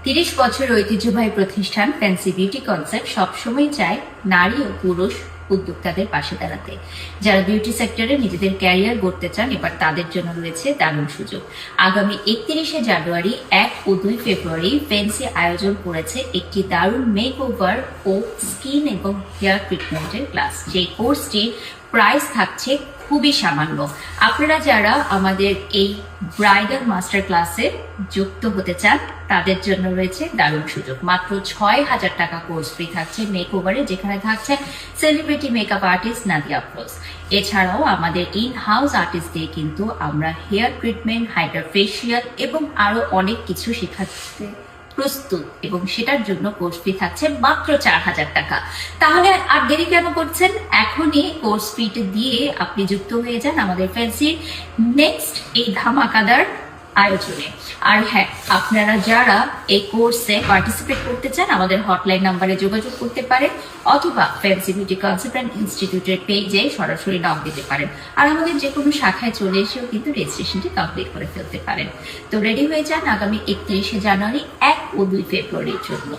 30 বছর ঐতিহ্যবাহী প্রতিষ্ঠান ফ্যান্সি বিউটি কনসেপ্ট সবসময় চায় নারী ও পুরুষ উদ্যোক্তাদের পাশে দাঁড়াতে। যারা বিউটি সেক্টরে নিজেদের ক্যারিয়ার গড়তে চান, এবার তাদের জন্য রয়েছে দারুণ সুযোগ। আগামী 31শে জানুয়ারি, 1 ও 2 ফেব্রুয়ারি ফ্যান্সি আয়োজন করেছে একটি দারুণ মেক ওভার ও স্কিন এবং হেয়ার ট্রিটমেন্টের ক্লাস। যে কোর্সটির প্রাইস থাকছে খুবই সামান্য। আপনারা যারা আমাদের এই ব্রাইডাল মাস্টার ক্লাসে যুক্ত হতে চান, তাদের জন্য রয়েছে দারুণ সুযোগ। মাত্র 6,000 টাকা কোর্স ফি থাকছে মেক ওভারে, যেখানে থাকছে celebrity makeup artist Nadia Afroz. এছাড়াও আমাদের ইন হাউস আর্টিস্ট দিয়ে কিন্তু আমরা হেয়ার ট্রিটমেন্ট, হাইড্রা ফেসিয়াল এবং আরো অনেক কিছু শেখাতে প্রস্তুত, এবং সেটার জন্য কোর্স ফি থাকছে মাত্র 4,000 টাকা। তাহলে আর দেরি কেন করছেন? এখনই কোর্স ফিটা দিয়ে আপনি যুক্ত হয়ে যান আমাদের ফ্যান্সির নেক্সট এই ধামাকাদার আয়োজনে। আর হ্যাঁ, আপনারা যারা এই কোর্সে পার্টিসিপেট করতে চান, আমাদের হটলাইন নাম্বারে যোগাযোগ করতে পারেন, অথবা ফ্যান্সি বিউটি কনসেপ্ট অ্যান্ড ইনস্টিটিউটের পেজে সরাসরি নক দিতে পারেন। আর আমাদের যে কোনো শাখায় চলে এসেও কিন্তু রেজিস্ট্রেশনটি কমপ্লিট করে ফেলতে পারেন। তো রেডি হয়ে যান আগামী 31শে জানুয়ারি, 1 ও 2 ফেব্রুয়ারির জন্য।